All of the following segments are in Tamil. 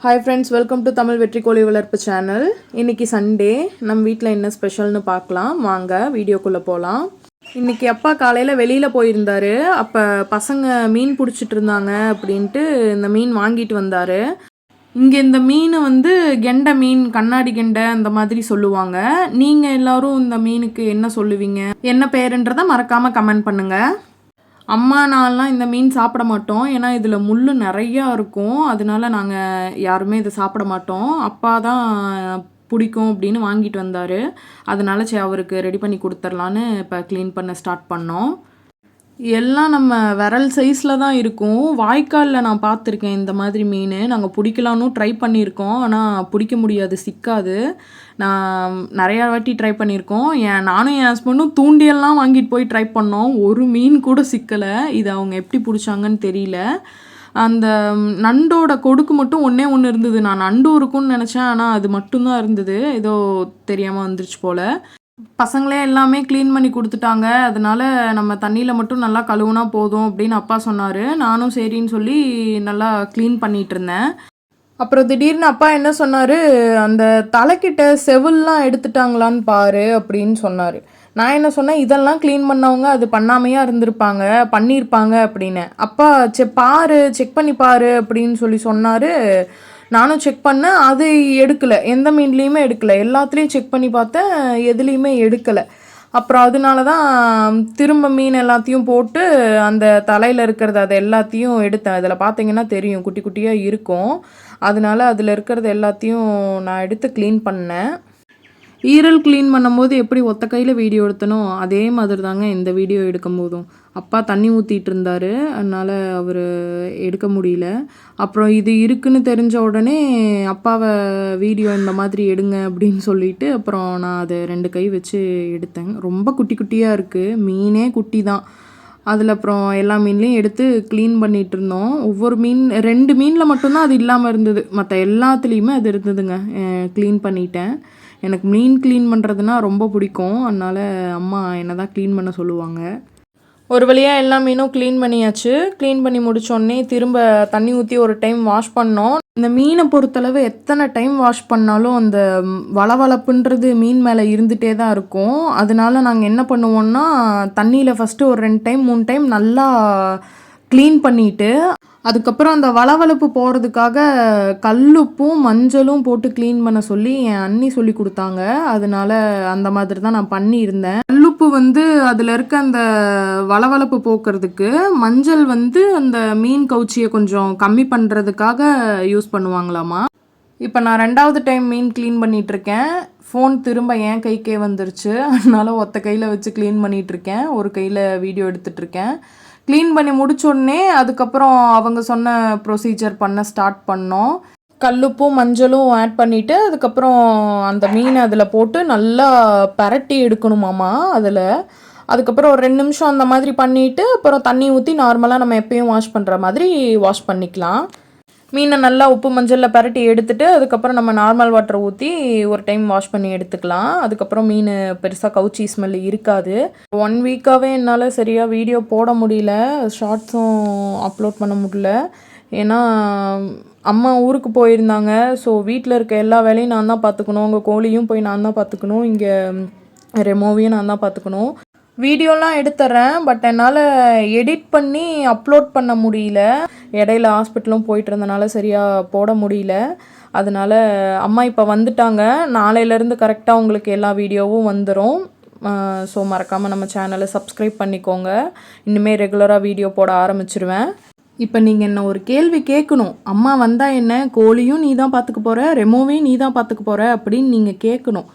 Hi friends, welcome to Tamil வெற்றி கோழி வளர்ப்பு சேனல். இன்றைக்கி சண்டே, நம்ம வீட்டில் என்ன ஸ்பெஷல்னு பார்க்கலாம். வாங்க வீடியோக்குள்ளே போகலாம். இன்றைக்கி அப்பா காலையில் வெளியில் போயிருந்தார். அப்போ பசங்க மீன் பிடிச்சிட்டு இருந்தாங்க அப்படின்ட்டு இந்த மீன் வாங்கிட்டு வந்தார். இங்கே இந்த மீன் கெண்டை மீன், கண்ணாடி கெண்டை அந்த மாதிரி சொல்லுவாங்க. நீங்கள் எல்லோரும் இந்த மீனுக்கு என்ன சொல்லுவீங்க, என்ன பேருன்றதை மறக்காமல் கமெண்ட் பண்ணுங்கள். அம்மா நான்லாம் இந்த மீன் சாப்பிட மாட்டோம். ஏன்னா இதில் முள் நிறையா இருக்கும். அதனால நாங்கள் யாருமே இதை சாப்பிட மாட்டோம். அப்பா தான் பிடிக்கும் அப்படின்னு வாங்கிட்டு வந்தார். அதனால சரி அவருக்கு ரெடி பண்ணி கொடுத்துர்லான்னு இப்போ க்ளீன் பண்ண ஸ்டார்ட் பண்ணோம். எல்லாம் நம்ம விரல் சைஸில் தான் இருக்கும். வாய்க்காலில் நான் பார்த்துருக்கேன் இந்த மாதிரி மீன். நாங்கள் பிடிக்கலான்னு ட்ரை பண்ணியிருக்கோம். ஆனால் பிடிக்க முடியாது, சிக்காது. நான் நிறையா வாட்டி ட்ரை பண்ணியிருக்கோம். நானும் என் ஹஸ்பண்டும் தூண்டியெல்லாம் வாங்கிட்டு போய் ட்ரை பண்ணோம். ஒரு மீன் கூட சிக்கலை. இது அவங்க எப்படி பிடிச்சாங்கன்னு தெரியல. அந்த நண்டோட கொடுக்கு மட்டும் ஒன்று இருந்தது. நான் நண்டு இருக்கும்னு நினச்சேன். ஆனால் அது மட்டும்தான் இருந்தது. ஏதோ தெரியாமல் வந்துருச்சு போல். பசங்களே எல்லாமே க்ளீன் பண்ணி கொடுத்துட்டாங்க. அதனால நம்ம தண்ணியில் மட்டும் நல்லா கழுவுனா போதும் அப்படின்னு அப்பா சொன்னார். நானும் சரின்னு சொல்லி நல்லா க்ளீன் பண்ணிகிட்டு இருந்தேன். அப்புறம் திடீர்னு அப்பா என்ன சொன்னார், அந்த தலைக்கிட்ட செவில்லாம் எடுத்துட்டாங்களான்னு பாரு அப்படின்னு சொன்னார். நான் என்ன சொன்னேன், இதெல்லாம் க்ளீன் பண்ணவங்க அது பண்ணாமையாக பண்ணியிருப்பாங்க அப்படின்னு. அப்பா பாரு, செக் பண்ணி பாரு அப்படின்னு சொல்லி சொன்னார். நானும் செக் பண்ணேன். அது எடுக்கலை, எந்த மீன்லேயுமே எடுக்கலை. எல்லாத்துலேயும் செக் பண்ணி பார்த்தேன், எதுலேயுமே எடுக்கலை. அப்புறம் அதனால தான் திரும்ப மீன் எல்லாத்தையும் போட்டு அந்த தலையில் இருக்கிறது அது எல்லாத்தையும் எடுத்தேன். அதில் பார்த்தீங்கன்னா தெரியும், குட்டி குட்டியாக இருக்கும். அதனால அதில் இருக்கிறது எல்லாத்தையும் நான் எடுத்து க்ளீன் பண்ணேன். ஈரல் க்ளீன் பண்ணும்போது எப்படி ஒத்த கையில் வீடியோ எடுத்தனோ அதே மாதிரி தாங்க இந்த வீடியோ எடுக்கும் போதும். அப்பா தண்ணி ஊற்றிட்டு இருந்தார். அதனால் அவர் எடுக்க முடியல. அப்புறம் இது இருக்குன்னு தெரிஞ்ச உடனே அப்பாவை வீடியோ இந்த மாதிரி எடுங்க அப்படின்னு சொல்லிட்டு அப்புறம் நான் அதை 2 கை வச்சு எடுத்தேன். ரொம்ப குட்டி குட்டியாக இருக்குது. மீனே குட்டி தான். அதில் அப்புறம் எல்லா மீன்லேயும் எடுத்து க்ளீன் பண்ணிகிட்டு இருந்தோம். ஒவ்வொரு மீன் 2 மீனில் மட்டும்தான் அது இல்லாமல் இருந்தது. மற்ற எல்லாத்துலேயுமே அது இருந்ததுங்க. க்ளீன் பண்ணிட்டேன். எனக்கு மீன் க்ளீன் பண்ணுறதுனா ரொம்ப பிடிக்கும். அதனால் அம்மா என்னை தான் க்ளீன் பண்ண சொல்லுவாங்க. ஒரு வழியாக எல்லா மீனும் க்ளீன் பண்ணியாச்சு. க்ளீன் பண்ணி முடித்தோடனே திரும்ப தண்ணி ஊற்றி ஒரு டைம் வாஷ் பண்ணோம். இந்த மீனை பொறுத்தளவு எத்தனை டைம் வாஷ் பண்ணாலும் அந்த வளவளப்புன்றது மீன் மேலே இருந்துகிட்டே தான் இருக்கும். அதனால நாங்கள் என்ன பண்ணுவோன்னா, தண்ணியில் ஃபஸ்ட்டு ஒரு 2 டைம் 3 டைம் நல்லா க்ளீன் பண்ணிவிட்டு அதுக்கப்புறம் அந்த வளவளப்பு போகிறதுக்காக கல்லுப்பும் மஞ்சளும் போட்டு க்ளீன் பண்ண சொல்லி என் அண்ணி சொல்லி கொடுத்தாங்க. அதனால அந்த மாதிரி தான் நான் பண்ணியிருந்தேன். கல்லுப்பு அதில் இருக்க அந்த வளவளப்பு போக்குறதுக்கு, மஞ்சள் அந்த மீன் கவுச்சியை கொஞ்சம் கம்மி பண்ணுறதுக்காக யூஸ் பண்ணுவாங்களாமா. இப்போ நான் 2வது டைம் மீன் க்ளீன் பண்ணிகிட்ருக்கேன். ஃபோன் திரும்ப என் கைக்கே வந்துருச்சு. அதனால ஒத்த கையில் வச்சு க்ளீன் பண்ணிகிட்ருக்கேன். ஒரு கையில் வீடியோ எடுத்துகிட்ருக்கேன். க்ளீன் பண்ணி முடிச்சோடனே அதுக்கப்புறம் அவங்க சொன்ன ப்ரொசீஜர் பண்ண ஸ்டார்ட் பண்ணோம். கல்லுப்பும் மஞ்சளும் ஆட் பண்ணிவிட்டு அதுக்கப்புறம் அந்த மீனை அதில் போட்டு நல்லா பரட்டி எடுக்கணுமாமா. அதுக்கப்புறம் ஒரு 2 நிமிஷம் அந்த மாதிரி பண்ணிவிட்டு அப்புறம் தண்ணி ஊற்றி நார்மலாக நம்ம எப்பயும் வாஷ் பண்ணுற மாதிரி வாஷ் பண்ணிக்கலாம். மீனை நல்லா உப்பு மஞ்சளில் பரட்டி எடுத்துகிட்டு அதுக்கப்புறம் நம்ம நார்மல் வாட்டர் ஊற்றி ஒரு டைம் வாஷ் பண்ணி எடுத்துக்கலாம். அதுக்கப்புறம் மீன் பெருசாக கவுச்சி ஸ்மெல் இருக்காது. 1 வீக்காகவே என்னால் சரியாக வீடியோ போட முடியல, ஷார்ட்ஸும் அப்லோட் பண்ண முடியல. ஏன்னா அம்மா ஊருக்கு போயிருந்தாங்க. ஸோ வீட்டில் இருக்க எல்லா வேலையும் நான் தான் பார்த்துக்கணும். உங்கள் கோழியும் போய் நான் தான் பார்த்துக்கணும். இங்கே ரெமோவையும் நான் தான் பார்த்துக்கணும். வீடியோலாம் எடுத்துறேன், பட் என்னால் எடிட் பண்ணி அப்லோட் பண்ண முடியல. இடையில ஹாஸ்பிட்டலும் போயிட்டு இருந்தனால சரியாக போட முடியல. அதனால் அம்மா இப்போ வந்துட்டாங்க. நாளையிலேருந்து கரெக்டாக உங்களுக்கு எல்லா வீடியோவும் வந்துடும். ஸோ மறக்காமல் நம்ம சேனலை சப்ஸ்கிரைப் பண்ணிக்கோங்க. இனிமேல் ரெகுலராக வீடியோ போட ஆரம்பிச்சிருவேன். இப்போ நீங்கள் என்ன ஒரு கேள்வி கேட்கணும். அம்மா வந்தால் என்ன, கோழியும் நீ தான் பார்த்துக்க போகிற, ரெமோவையும் நீ தான் பார்த்துக்க போகிற அப்படின்னு நீங்கள் கேட்கணும்.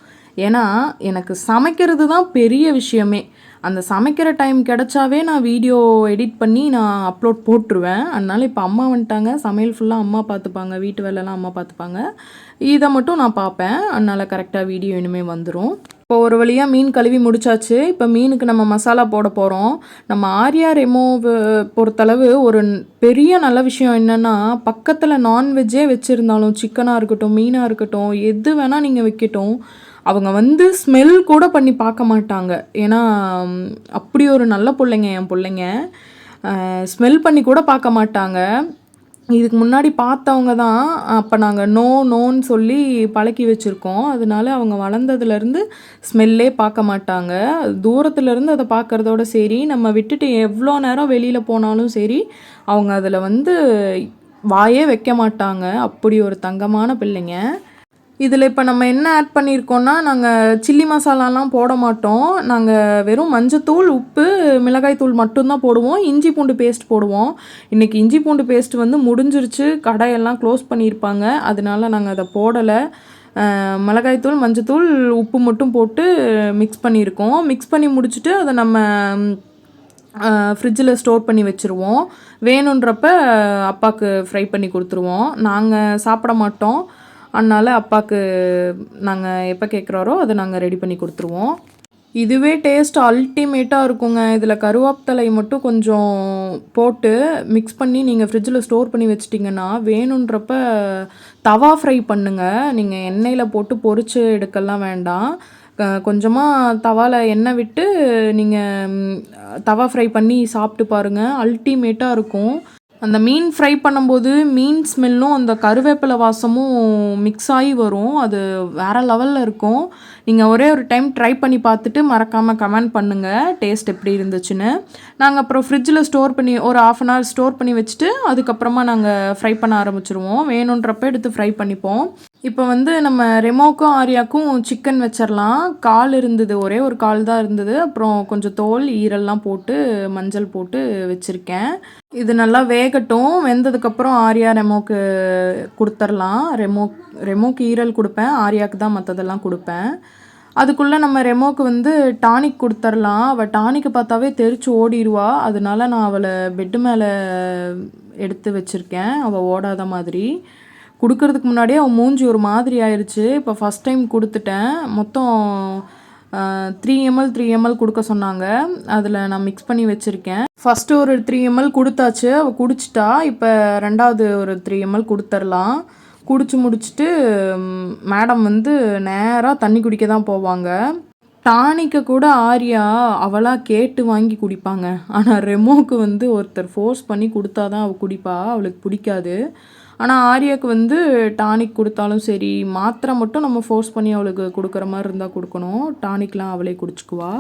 ஏன்னா எனக்கு சமைக்கிறது தான் பெரிய விஷயமே. அந்த சமைக்கிற டைம் கிடச்சாவே நான் வீடியோ எடிட் பண்ணி நான் அப்லோட் போட்டுருவேன். அதனால் இப்போ அம்மா வந்துட்டாங்க. சமையல் ஃபுல்லாக அம்மா பார்த்துப்பாங்க, வீட்டு வேலைலாம் அம்மா பார்த்துப்பாங்க. இதை மட்டும் நான் பார்ப்பேன். அதனால் கரெக்டாக வீடியோ இனிமேல் வந்துடும். இப்போ ஒரு வழியாக மீன் கழுவி முடிச்சாச்சு. இப்போ மீனுக்கு நம்ம மசாலா போட போகிறோம். நம்ம ஆர்யா ரெமோ பொறுத்தளவு ஒரு பெரிய நல்ல விஷயம் என்னென்னா, பக்கத்தில் நான்வெஜ்ஜே வச்சுருந்தாலும், சிக்கனாக இருக்கட்டும், மீனாக இருக்கட்டும், எது வேணால் நீங்கள் வைக்கட்டும், அவங்க ஸ்மெல் கூட பண்ணி பார்க்க மாட்டாங்க. ஏன்னா அப்படி ஒரு நல்ல பிள்ளைங்க என் பிள்ளைங்க. ஸ்மெல் பண்ணி கூட பார்க்க மாட்டாங்க. இதுக்கு முன்னாடி பார்த்தவங்க தான். அப்போ நாங்கள் நோன்னு சொல்லி பழக்கி வச்சுருக்கோம். அதனால அவங்க வளர்ந்ததுலேருந்து ஸ்மெல்லே பார்க்க மாட்டாங்க. தூரத்துலேருந்து அதை பார்க்குறதோட சரி, நம்ம விட்டுட்டு எவ்வளோ நேரம் வெளியில் போனாலும் சரி, அவங்க அதில் வந்து வாயே வைக்க மாட்டாங்க. அப்படி ஒரு தங்கமான பிள்ளைங்க. இதில் இப்போ நம்ம என்ன ஆட் பண்ணியிருக்கோன்னா, நாங்கள் சில்லி மசாலாலாம் போட மாட்டோம். நாங்கள் வெறும் மஞ்சத்தூள், உப்பு, மிளகாய் தூள் மட்டும்தான் போடுவோம். இஞ்சி பூண்டு பேஸ்ட் போடுவோம். இன்றைக்கி இஞ்சி பூண்டு பேஸ்ட் வந்து முடிஞ்சிருச்சு, கடையெல்லாம் க்ளோஸ் பண்ணியிருப்பாங்க. அதனால நாங்கள் அதை போடலை. மிளகாய்த்தூள், மஞ்சத்தூள், உப்பு மட்டும் போட்டு மிக்ஸ் பண்ணியிருக்கோம். மிக்ஸ் பண்ணி முடிச்சுட்டு அதை நம்ம ஃப்ரிட்ஜில் ஸ்டோர் பண்ணி வச்சுருவோம். வேணுன்றப்ப அப்பாவுக்கு ஃப்ரை பண்ணி கொடுத்துருவோம். நாங்கள் சாப்பிட மாட்டோம். அதனால் அப்பாவுக்கு நாங்கள் எப்போ கேட்குறாரோ அதை நாங்கள் ரெடி பண்ணி கொடுத்துருவோம். இதுவே டேஸ்ட் அல்டிமேட்டாக இருக்குங்க. இதில் கருவேப்பிலை மட்டும் கொஞ்சம் போட்டு மிக்ஸ் பண்ணி நீங்கள் ஃப்ரிட்ஜில் ஸ்டோர் பண்ணி வச்சிட்டிங்கன்னா, வேணுன்றப்ப தவா ஃப்ரை பண்ணுங்கள். நீங்கள் எண்ணெயில் போட்டு பொரிச்சு எடுக்கலாம் வேண்டாம். கொஞ்சமாக தவாவில் எண்ணெய் விட்டு நீங்கள் தவா ஃப்ரை பண்ணி சாப்பிட்டு பாருங்கள். அல்டிமேட்டாக இருக்கும். அந்த மீன் ஃப்ரை பண்ணும்போது மீன் ஸ்மெல்லும் அந்த கருவேப்பிலை வாசமும் மிக்ஸ் ஆகி வரும். அது வேறு லெவலில் இருக்கும். நீங்கள் ஒரே ஒரு டைம் ட்ரை பண்ணி பார்த்துட்டு மறக்காமல் கமெண்ட் பண்ணுங்கள் டேஸ்ட் எப்படி இருந்துச்சுன்னு. நாங்கள் அப்புறம் ஃப்ரிட்ஜில் ஸ்டோர் பண்ணி ஒரு 1/2 hour ஸ்டோர் பண்ணி வச்சுட்டு அதுக்கப்புறமா நாங்கள் ஃப்ரை பண்ண ஆரம்பிச்சிருவோம். வேணுன்றப்ப எடுத்து ஃப்ரை பண்ணிப்போம். இப்போ வந்து நம்ம ரெமோக்கும் ஆரியாக்கும் சிக்கன் வச்சிடலாம். கால் இருந்தது, ஒரே ஒரு கால் தான் இருந்தது. அப்புறம் கொஞ்சம் தோல் ஈரெல்லாம் போட்டு மஞ்சள் போட்டு வச்சுருக்கேன். இது நல்லா வேகட்டும். வெந்ததுக்கப்புறம் ஆரியா ரெமோக்கு கொடுத்துர்லாம். ரெமோக்கு ஈரல் கொடுப்பேன், ஆரியாவுக்கு தான் மற்றதெல்லாம் கொடுப்பேன். அதுக்குள்ளே நம்ம ரெமோக்கு வந்து டானிக் கொடுத்துர்லாம். அவள் டானிக்கு பார்த்தாவே தெரிச்சு ஓடிடுவா. அதனால நான் அவளை பெட்டு மேலே எடுத்து வச்சுருக்கேன், அவள் ஓடாத மாதிரி. கொடுக்கறதுக்கு முன்னாடியே அவன் மூஞ்சி ஒரு மாதிரி ஆயிடுச்சு. இப்போ ஃபஸ்ட் டைம் கொடுத்துட்டேன். மொத்தம் 3 ml 3 ml கொடுக்க சொன்னாங்க. அதில் நான் மிக்ஸ் பண்ணி வச்சுருக்கேன். ஃபஸ்ட்டு ஒரு 3 ml கொடுத்தாச்சு, அவள் குடிச்சிட்டா. இப்போ ரெண்டாவது ஒரு 3 ml கொடுத்துர்லாம். குடிச்சு முடிச்சுட்டு மேடம் வந்து நேராக தண்ணி குடிக்க தான் போவாங்க. டானிக்கை கூட ஆரியா அவளாக கேட்டு வாங்கி குடிப்பாங்க. ஆனால் ரெமோக்கு வந்து ஒருத்தர் ஃபோர்ஸ் பண்ணி கொடுத்தா தான் அவள் குடிப்பா, அவளுக்கு பிடிக்காது. ஆனால் ஆரியாவுக்கு வந்து டானிக் கொடுத்தாலும் சரி, மாத்திரை மட்டும் நம்ம ஃபோர்ஸ் பண்ணி அவளுக்கு கொடுக்குற மாதிரி இருந்தால் கொடுக்கணும். டானிக்லாம் அவளே குடிச்சுக்குவா.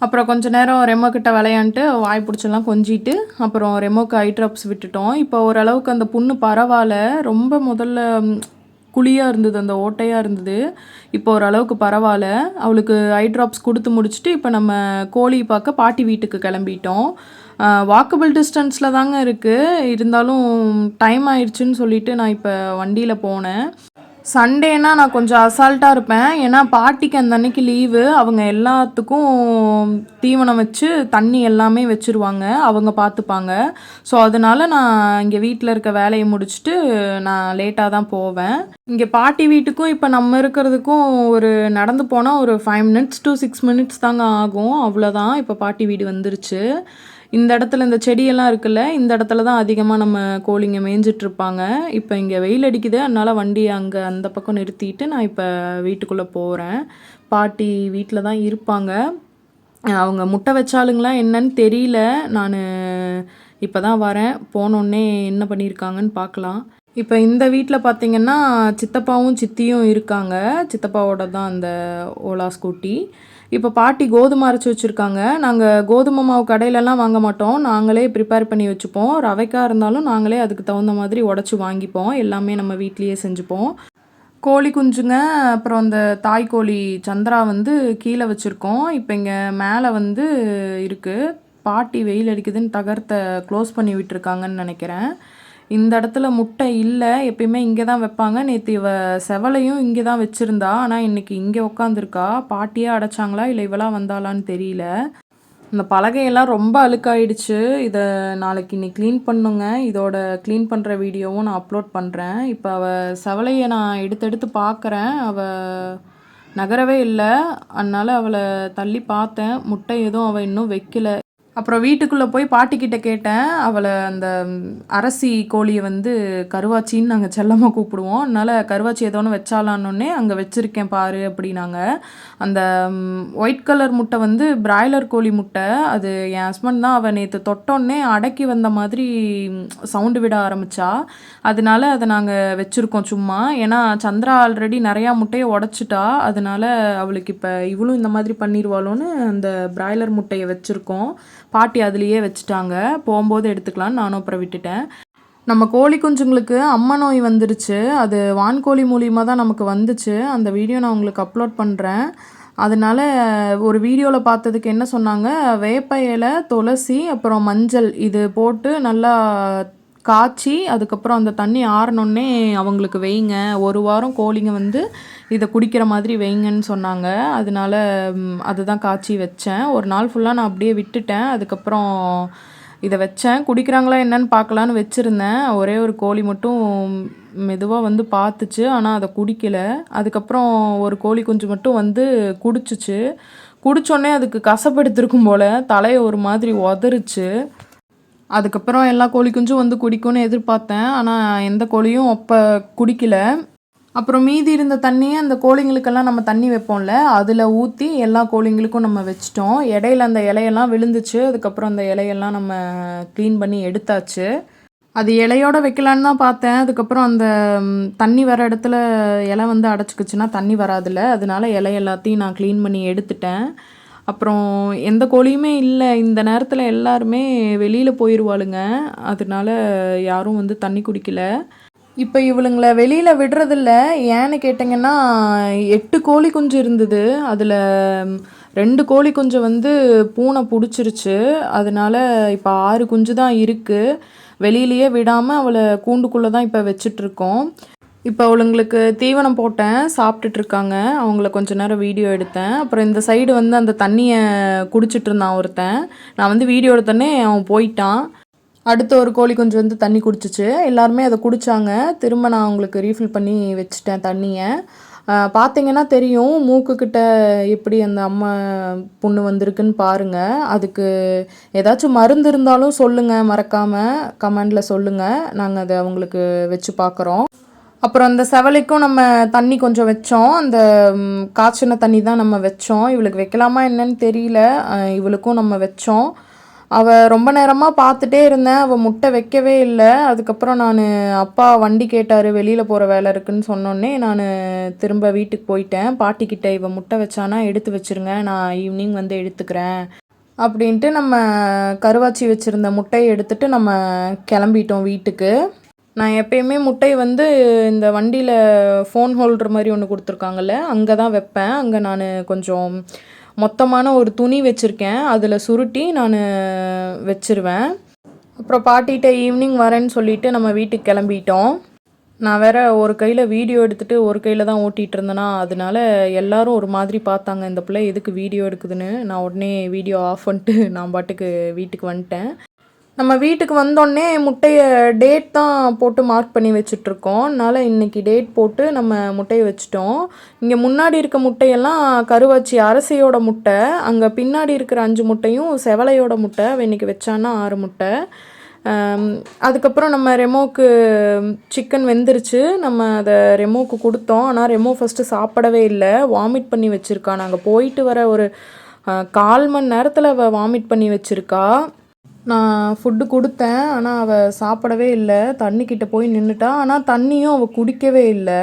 அப்புறம் கொஞ்சம் நேரம் ரெமோ கிட்ட விளையாண்டுட்டு வாய் பிடிச்செல்லாம் கொஞ்சிட்டு அப்புறம் ரெமோக்கு ஐ ட்ராப்ஸ் விட்டுட்டோம். இப்போ ஓரளவுக்கு அந்த புண்ணு பரவாயில்ல. ரொம்ப முதல்ல குழியாக இருந்தது, அந்த ஓட்டையாக இருந்தது. இப்போ ஓரளவுக்கு பரவாயில்ல. அவளுக்கு ஐ ட்ராப்ஸ் கொடுத்து முடிச்சுட்டு இப்போ நம்ம கோழி பார்க்க பாட்டி வீட்டுக்கு கிளம்பிட்டோம். வாக்கபிள் டிஸ்டன்ஸில் தாங்க இருக்குது. இருந்தாலும் டைம் ஆயிடுச்சுன்னு சொல்லிட்டு நான் இப்போ வண்டியில் போனேன். சண்டேனா நான் கொஞ்சம் அசால்ட்டாக இருப்பேன். ஏன்னா பாட்டிக்கு அந்த அன்னைக்கு லீவு. அவங்க எல்லாத்துக்கும் தீவனம் வச்சு தண்ணி எல்லாமே வச்சுருவாங்க, அவங்க பார்த்துப்பாங்க. ஸோ அதனால நான் இங்கே வீட்டில் இருக்க வேலையை முடிச்சுட்டு நான் லேட்டாக தான் போவேன். இங்கே பாட்டி வீட்டுக்கும் இப்போ நம்ம இருக்கிறதுக்கும் ஒரு நடந்து போனால் ஒரு 5 minutes to 6 minutes தாங்க ஆகும். அவ்வளோதான். இப்போ பாட்டி வீடு வந்துருச்சு. இந்த இடத்துல இந்த செடியெல்லாம் இருக்குல்ல, இந்த இடத்துல தான் அதிகமாக நம்ம கோழிங்க மேய்ஞ்சிட்ருப்பாங்க. இப்போ இங்கே வெயில் அடிக்குது, அதனால் வண்டியை அங்கே அந்த பக்கம் நிறுத்திட்டு நான் இப்போ வீட்டுக்குள்ளே போகிறேன். பாட்டி வீட்டில் தான் இருப்பாங்க. அவங்க முட்டை வச்சாலுங்களா என்னன்னு தெரியல. நான் இப்போ தான் வரேன். போனோடனே என்ன பண்ணியிருக்காங்கன்னு பார்க்கலாம். இப்போ இந்த வீட்டில் பார்த்திங்கன்னா சித்தப்பாவும் சித்தியும் இருக்காங்க. சித்தப்பாவோட தான் அந்த ஓலா ஸ்கூட்டி. இப்போ பாட்டி கோதுமை அரைச்சி வச்சுருக்காங்க. நாங்கள் கோதுமை மாவு கடையிலலாம் வாங்க மாட்டோம், நாங்களே ப்ரிப்பேர் பண்ணி வச்சுப்போம். ரவைக்காக இருந்தாலும் நாங்களே அதுக்கு தகுந்த மாதிரி உடச்சி வாங்கிப்போம். எல்லாமே நம்ம வீட்லேயே செஞ்சுப்போம். கோழி குஞ்சுங்க, அப்புறம் அந்த தாய்க்கோழி சந்திரா வந்து கீழே வச்சுருக்கோம். இப்போ இங்கே மேலே வந்து இருக்குது. பாட்டி வெயில் அடிக்குதுன்னு தகரத்தை க்ளோஸ் பண்ணி விட்டுருக்காங்கன்னு நினைக்கிறேன். இந்த இடத்துல முட்டை இல்லை, எப்பயுமே இங்கே தான் வைப்பாங்க. நேற்று இவ செவலையும் இங்கே தான் வச்சுருந்தா, ஆனால் இன்றைக்கி இங்கே உட்காந்துருக்கா. பாட்டியே அடைச்சாங்களா இல்லை இவளாம் வந்தாலான்னு தெரியல. இந்த பலகையெல்லாம் ரொம்ப அழுக்காயிடுச்சு. இதை நாளைக்கு இன்னைக்கு க்ளீன் பண்ணுங்க. இதோட க்ளீன் பண்ணுற வீடியோவும் நான் அப்லோட் பண்ணுறேன். இப்போ அவள் செவலையை நான் எடுத்து பார்க்குறேன். அவள் நகரவே இல்லை. அதனால் அவளை தள்ளி பார்த்தேன். முட்டை எதுவும் அவள் இன்னும் வைக்கல. அப்புறம் வீட்டுக்குள்ளே போய் பாட்டிக்கிட்ட கேட்டேன். அவளை அந்த அரசி கோழியை வந்து கருவாச்சின்னு நாங்கள் செல்லமாக கூப்பிடுவோம். அதனால் கருவாச்சி ஏதோ ஒன்று வச்சாலான்னொன்னே அங்கே வச்சுருக்கேன் பாரு அப்படின்னாங்க. அந்த ஒயிட் கலர் முட்டை வந்து பிராய்லர் கோழி முட்டை. அது என் ஹஸ்பண்ட் தான் அவள் நேற்று தொட்டோன்னே அடக்கி வந்த மாதிரி சவுண்டு விட ஆரம்பித்தா. அதனால அதை நாங்கள் வச்சுருக்கோம் சும்மா. ஏன்னா சந்திரா ஆல்ரெடி நிறையா முட்டையை உடச்சிட்டா. அதனால அவளுக்கு இப்போ இவளும் இந்த மாதிரி பண்ணிடுவாளோன்னு அந்த பிராய்லர் முட்டையை வச்சுருக்கோம். பாட்டி அதுலேயே வச்சுட்டாங்க. போகும்போது எடுத்துக்கலான்னு நானும் அப்புறம் விட்டுட்டேன். நம்ம கோழி குஞ்சுங்களுக்கு அம்மா நோய் வந்துருச்சு. அது வான்கோழி மூலியமாக தான் நமக்கு வந்துச்சு. அந்த வீடியோ நான் உங்களுக்கு அப்லோட் பண்ணுறேன். அதனால ஒரு வீடியோவில் பார்த்ததுக்கு என்ன சொன்னாங்க, வேப்ப இலை, துளசி, அப்புறம் மஞ்சள் இது போட்டு நல்லா காய்ச்சி அதுக்கப்புறம் அந்த தண்ணி ஆறினோடனே அவங்களுக்கு வைங்க. ஒரு வாரம் கோழிங்க வந்து இதை குடிக்கிற மாதிரி வைங்கன்னு சொன்னாங்க. அதனால அதுதான் காய்ச்சி வச்சேன். ஒரு நாள் ஃபுல்லாக நான் அப்படியே விட்டுட்டேன். அதுக்கப்புறம் இதை வச்சேன். குடிக்கிறாங்களா என்னன்னு பார்க்கலான்னு வச்சுருந்தேன். ஒரே ஒரு கோழி மட்டும் மெதுவாக வந்து பார்த்துச்சு. ஆனால் அதை குடிக்கலை. அதுக்கப்புறம் ஒரு கோழி குஞ்சு மட்டும் வந்து குடிச்சிச்சு. குடித்தோடனே அதுக்கு கசப்படுத்திருக்கும் போல் தலையை ஒரு மாதிரி உதறிச்சு. அதுக்கப்புறம் எல்லா கோழி குஞ்சும் வந்து குடிக்கும்னு எதிர்பார்த்தேன். ஆனால் எந்த கோழியும் அப்போ குடிக்கலை. அப்புறம் மீதி இருந்த தண்ணியை அந்த கோழிங்களுக்கெல்லாம் நம்ம தண்ணி வைப்போம்ல, அதில் ஊற்றி எல்லா கோழிங்களுக்கும் நம்ம வச்சிட்டோம். இடையில அந்த இலையெல்லாம் விழுந்துச்சு. அதுக்கப்புறம் அந்த இலையெல்லாம் நம்ம க்ளீன் பண்ணி எடுத்தாச்சு. அது இலையோடு வைக்கலான்னு தான் பார்த்தேன். அதுக்கப்புறம் அந்த தண்ணி வர இடத்துல இலை வந்து அடைச்சிக்கிச்சுன்னா தண்ணி வராதுல்ல. அதனால இலை எல்லாத்தையும் நான் க்ளீன் பண்ணி எடுத்துட்டேன். அப்புறம் எந்த கோழியுமே இல்லை. இந்த நேரத்தில் எல்லாருமே வெளியில் போயிடுவாளுங்க. அதனால யாரும் வந்து தண்ணி குடிக்கல. இப்போ இவளுங்களை வெளியில் விடுறதில்ல. ஏன்னு கேட்டிங்கன்னா 8 கோழி குஞ்சு இருந்தது. அதில் 2 கோழி குஞ்சை வந்து பூனை பிடிச்சிருச்சு. அதனால இப்போ 6 குஞ்சு தான் இருக்குது. வெளியிலையே விடாமல் அவளை கூண்டுக்குள்ளே தான் இப்போ வச்சிட்ருக்கோம். இப்போ அவளுங்களுக்கு தீவனம் போட்டேன், சாப்பிட்டுட்ருக்காங்க. அவங்கள கொஞ்ச நேரம் வீடியோ எடுத்தேன். அப்புறம் இந்த சைடு வந்து அந்த தண்ணியை குடிச்சிட்டு இருந்தான் ஒருத்தன். நான் வந்து வீடியோ எடுத்தோடனே அவன் போயிட்டான். அடுத்த ஒரு கோழி குஞ்சு வந்து தண்ணி குடிச்சிச்சு. எல்லாருமே அதை குடித்தாங்க. திரும்ப நான் அவங்களுக்கு ரீஃபில் பண்ணி வச்சுட்டேன் தண்ணியை. பார்த்தீங்கன்னா தெரியும் மூக்குக்கிட்ட எப்படி அந்த அம்மா புண்ணு வந்திருக்குன்னு பாருங்கள். அதுக்கு ஏதாச்சும் மருந்து இருந்தாலும் சொல்லுங்கள், மறக்காமல் கமெண்டில் சொல்லுங்கள். நாங்கள் அதை அவங்களுக்கு வச்சு பார்க்குறோம். அப்புறம் அந்த செவலைக்கும் நம்ம தண்ணி கொஞ்சம் வச்சோம். அந்த காய்ச்சின தண்ணி தான் நம்ம வச்சோம். இவளுக்கு வைக்கலாமா என்னன்னு தெரியல. இவளுக்கும் நம்ம வச்சோம். அவள் ரொம்ப நேரமாக பார்த்துட்டே இருந்தேன். அவள் முட்டை வைக்கவே இல்லை. அதுக்கப்புறம் நான் அப்பா வண்டி கேட்டார், வெளியில் போகிற வேலை இருக்குதுன்னு சொன்னோடனே நான் திரும்ப வீட்டுக்கு போயிட்டேன். பாட்டிக்கிட்ட இவள் முட்டை வச்சானா எடுத்து வச்சுருங்க, நான் ஈவினிங் வந்து எடுத்துக்கிறேன் அப்படின்ட்டு நம்ம கருவாச்சி வச்சுருந்த முட்டையை எடுத்துகிட்டு நம்ம கிளம்பிட்டோம் வீட்டுக்கு. நான் எப்பயுமே முட்டை வந்து இந்த வண்டியில் ஃபோன் ஹோல்டர் மாதிரி ஒன்று கொடுத்துருக்காங்கல்ல, அங்கே தான் வைப்பேன். அங்கே நான் கொஞ்சம் மொத்தமான ஒரு துணி வச்சுருக்கேன். அதில் சுருட்டி நான் வச்சுருவேன். அப்புறம் பாட்டிகிட்ட ஈவினிங் வரேன்னு சொல்லிவிட்டு நம்ம வீட்டுக்கு கிளம்பிட்டோம். நான் வேறு ஒரு கையில் வீடியோ எடுத்துகிட்டு ஒரு கையில் தான் ஓட்டிகிட்டு இருந்தேன்னா, அதனால எல்லோரும் ஒரு மாதிரி பார்த்தாங்க, இந்த பிள்ளை எதுக்கு வீடியோ எடுக்குதுன்னு. நான் உடனே வீடியோ ஆஃப் பண்ணிட்டு நான் பாட்டுக்கு வீட்டுக்கு வந்துட்டேன். நம்ம வீட்டுக்கு வந்தோடனே முட்டையை டேட் தான் போட்டு மார்க் பண்ணி வச்சுட்ருக்கோம். அதனால் இன்றைக்கி டேட் போட்டு நம்ம முட்டையை வச்சுட்டோம். இங்கே முன்னாடி இருக்க முட்டையெல்லாம் கருவாச்சி அரசியோட முட்டை. அங்கே பின்னாடி இருக்கிற 5 முட்டையும் செவலையோட முட்டை. இன்றைக்கி வச்சான்னா 6 முட்டை. அதுக்கப்புறம் நம்ம ரெமோக்கு சிக்கன் வெந்துருச்சு. நம்ம அதை ரெமோக்கு கொடுத்தோம். ஆனால் ரெமோ ஃபஸ்ட்டு சாப்பிடவே இல்லை, வாமிட் பண்ணி வச்சுருக்கா. நாங்கள் போயிட்டு வர ஒரு 1/4 மணி நேரத்தில் அவள் வாமிட் பண்ணி வச்சுருக்கா. நான் ஃபுட்டு கொடுத்தேன், ஆனால் அவள் சாப்பிடவே இல்லை. தண்ணிக்கிட்ட போய் நின்றுட்டா. ஆனால் தண்ணியும் அவள் குடிக்கவே இல்லை.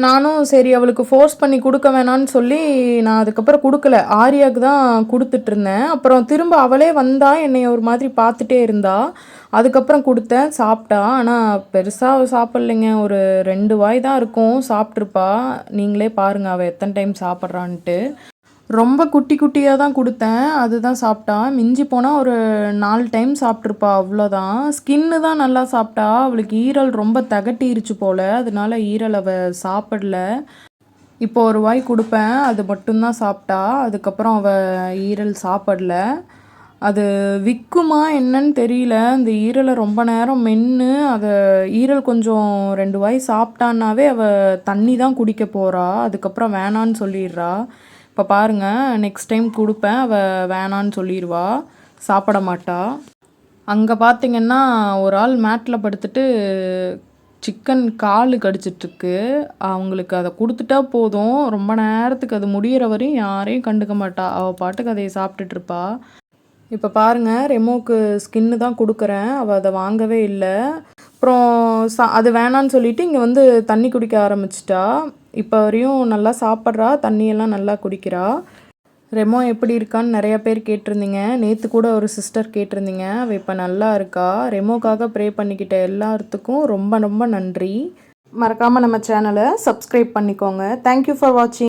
நானும் சரி அவளுக்கு ஃபோர்ஸ் பண்ணி கொடுக்க வேணான்னு சொல்லி நான் அதுக்கப்புறம் கொடுக்கல. ஆரியாவுக்கு தான் கொடுத்துட்ருந்தேன். அப்புறம் திரும்ப அவளே வந்தா, என்னை ஒரு மாதிரி பார்த்துட்டே இருந்தா. அதுக்கப்புறம் கொடுத்தேன், சாப்பிட்டா. ஆனால் பெருசாக அவள் சாப்பிட்லைங்க. ஒரு 2 வாய் தான் இருக்கும், சாப்பிட்ருப்பா. நீங்களே பாருங்கள் அவள் எத்தனை டைம் சாப்பிட்றான்ட்டு. ரொம்ப குட்டி குட்டியாக தான் கொடுத்தேன், அதுதான் சாப்பிட்டா. மிஞ்சி போனால் ஒரு 4 டைம் சாப்பிட்ருப்பா, அவ்வளோதான். ஸ்கின்னு தான் நல்லா சாப்பிட்டா. அவளுக்கு ஈரல் ரொம்ப தகட்டிருச்சு போல், அதனால ஈரல் அவள் சாப்பிடல. இப்போ ஒரு வாய் கொடுப்பேன், அது மட்டும்தான் சாப்பிட்டா. அதுக்கப்புறம் அவள் ஈரல் சாப்பிடல. அது விற்குமா என்னன்னு தெரியல. அந்த ஈரலை ரொம்ப நேரம் மென்று அதை ஈரல் கொஞ்சம் 2 வாய் சாப்பிட்டான்னாவே அவள் தண்ணி தான் குடிக்க போகிறா. அதுக்கப்புறம் வேணான்னு சொல்லிடுறா. இப்போ பாருங்கள், நெக்ஸ்ட் டைம் கொடுப்பேன், அவள் வேணான்னு சொல்லிடுவா. சாப்பிட மாட்டா. அங்கே பார்த்தீங்கன்னா ஒரு ஆள் மேட்டில் படுத்துட்டு சிக்கன் கால் கடிச்சிட்ருக்கு. அவங்களுக்கு அதை கொடுத்துட்டா போதும், ரொம்ப நேரத்துக்கு அது முடியிற வரையும் யாரையும் கண்டுக்க மாட்டா. அவள் பாட்டுக்கு அதை சாப்பிட்டுட்ருப்பா. இப்போ பாருங்கள், ரெமோக்கு ஸ்கின்னு தான் கொடுக்குறேன், அவள் அதை வாங்கவே இல்லை. அப்புறம் அது வேணான்னு சொல்லிட்டு இங்கே வந்து தண்ணி குடிக்க ஆரம்பிச்சிட்டா. இப்போ வரையும் நல்லா சாப்பிட்றா, தண்ணியெல்லாம் நல்லா குடிக்கிறா. ரெமோ எப்படி இருக்கான்னு நிறைய பேர் கேட்டிருந்தீங்க. நேற்று கூட ஒரு சிஸ்டர் கேட்டிருந்தீங்க. அவள் இப்போ நல்லா இருக்கா. ரெமோக்காக ப்ரே பண்ணிக்கிட்ட எல்லாத்துக்கும் ரொம்ப ரொம்ப நன்றி. மறக்காமல் நம்ம சேனலை சப்ஸ்கிரைப் பண்ணிக்கோங்க. தேங்க்யூ ஃபார் வாட்சிங்.